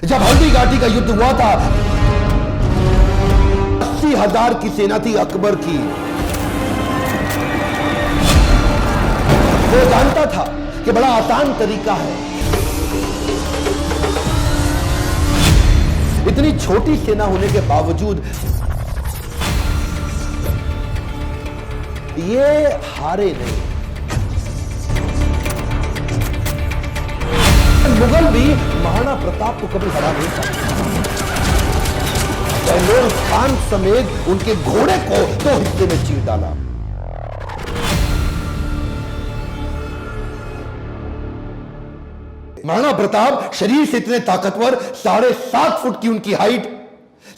जब हल्दी घाटी का युद्ध हुआ था, 80,000 की सेना थी अकबर की। वो जानता था कि बड़ा आसान तरीका है, इतनी छोटी सेना होने के बावजूद ये हारे नहीं। मुगल भी महाराणा प्रताप को कभी हरा नहीं सकते। बहलोल खान समेत उनके घोड़े को 2 हिस्से में चीर डाला। महाराणा प्रताप शरीर से इतने ताकतवर, 7.5 फुट की उनकी हाइट,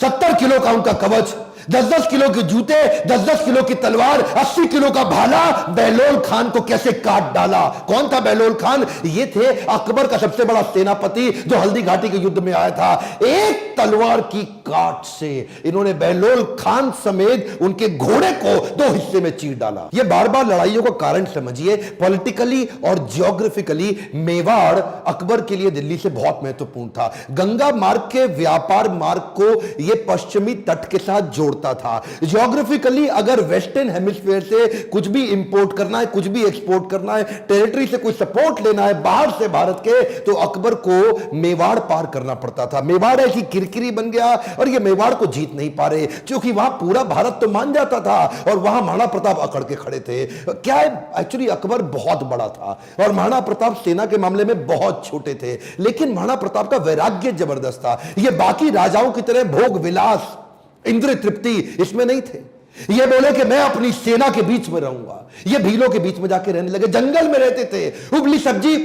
70 किलो का उनका कवच, 10-10 किलो के जूते, 10-10 किलो की तलवार, 80 किलो का भाला, बहलोल खान को कैसे काट डाला। कौन था बहलोल खान? ये थे अकबर का सबसे बड़ा सेनापति जो हल्दी घाटी के युद्ध में आया था। एक तलवार की काट से इन्होंने बहलोल खान समेत उनके घोड़े को 2 हिस्से में चीर डाला। ये बार बार लड़ाइयों का कारण समझिए। पॉलिटिकली और जियोग्राफिकली मेवाड़ अकबर के लिए दिल्ली से बहुत महत्वपूर्ण था। गंगा मार्ग के व्यापार मार्ग को यह पश्चिमी तट के साथ जोड़ता था। जियोग्राफिकली अगर वेस्टर्न हेमिस्फीयर से कुछ भी इंपोर्ट करना है, कुछ भी एक्सपोर्ट करना है, टेरिटरी से कोई सपोर्ट लेना है बाहर से भारत के, तो अकबर को मेवाड़ पार करना पड़ता था। मेवाड़ ऐसी किरकिरी बन गया और ये मेवाड़ को जीत नहीं पा रहे, क्योंकि वहां पूरा भारत तो मान जाता था और वहां महाराणा प्रताप अकड़ के खड़े थे। क्या है, एक्चुअली अकबर बहुत बड़ा था और महाराणा प्रताप सेना के मामले में बहुत छोटे थे, लेकिन महाराणा प्रताप का वैराग्य जबरदस्त था। ये बाकी राजाओं की तरह भोग विलास, इंद्रिय तृप्ति इसमें नहीं थे। ये बोले कि मैं अपनी सेना के बीच में रहूंगा। ये भीलों के बीच में जाके रहने लगे, जंगल में रहते थे। उबली सब्जी,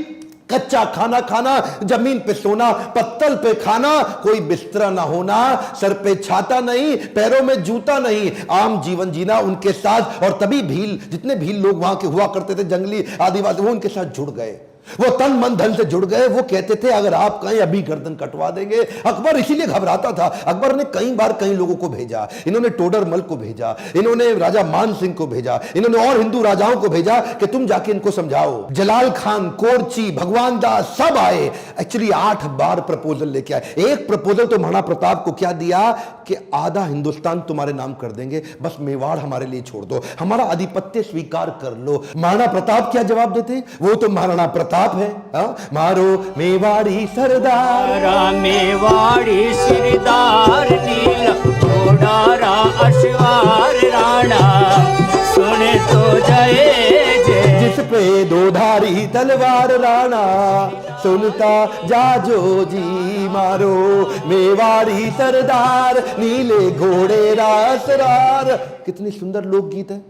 कच्चा खाना खाना, जमीन पे सोना, पत्तल पे खाना, कोई बिस्तरा ना होना, सर पे छाता नहीं, पैरों में जूता नहीं, आम जीवन जीना उनके साथ। और तभी भील, जितने भील लोग वहां के हुआ करते थे, जंगली आदिवासी, वो उनके साथ जुड़ गए। वो तन मन धन से जुड़ गए। वो कहते थे अगर आप कहीं अभी गर्दन कटवा देंगे। अकबर इसीलिए घबराता था। अकबर ने कई बार कई लोगों को भेजा। इन्होंने टोडरमल को भेजा, इन्होंने राजा मान सिंह को भेजा, इन्होंने और हिंदू राजाओं को भेजा कि तुम जाके इनको समझाओ। जलाल खान, कोरची, भगवान दास सब आए। एक्चुअली 8 बार प्रपोजल लेके आए। एक प्रपोजल तो महाराणा प्रताप को क्या दिया कि आधा हिंदुस्तान तुम्हारे नाम कर देंगे, बस मेवाड़ हमारे लिए छोड़ दो, हमारा आधिपत्य स्वीकार कर लो। महाराणा प्रताप क्या जवाब देते? वो तो महाराणा प्रताप है, मारो मेवाड़ी सरदार, मेवाड़ी सरदार, नील घोड़ारा अश्वार राणा, सुने तो जय जय। जिस पे 2 धारी तलवार राणा, सुनता जाजो जी मारो मेवाड़ी सरदार, नीले घोड़े रासरार। कितनी सुंदर लोकगीत है,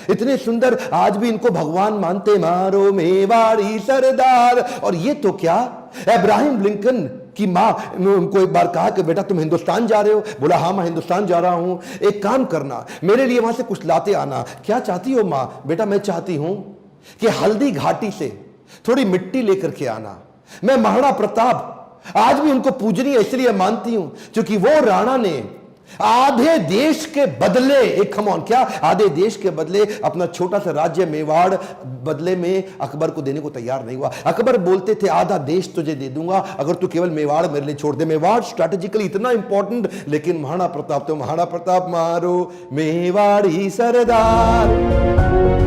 इतने सुंदर, आज भी इनको भगवान मानते। मारो मेवाड़ी सरदार। और ये तो क्या, इब्राहिम लिंकन की मां ने उनको एक बार कहा कि बेटा तुम हिंदुस्तान जा रहे हो? बोला हाँ मैं हिंदुस्तान जा रहा हूं, एक काम करना मेरे लिए वहां से कुछ लाते आना। क्या चाहती हो मां? बेटा मैं चाहती हूं कि हल्दी घाटी से थोड़ी मिट्टी लेकर के आना। मैं महाराणा प्रताप आज भी उनको पूजनीय इसलिए मानती हूं क्योंकि वो राणा ने आधे देश के बदले, एक खमौन क्या, आधे देश के बदले अपना छोटा सा राज्य मेवाड़ बदले में अकबर को देने को तैयार नहीं हुआ। अकबर बोलते थे आधा देश तुझे दे दूंगा अगर तू केवल मेवाड़ मेरे लिए छोड़ दे। मेवाड़ स्ट्रैटेजिकली इतना इंपॉर्टेंट, लेकिन महाराणा प्रताप तो महाराणा प्रताप, मारो मेवाड़ी सरदार।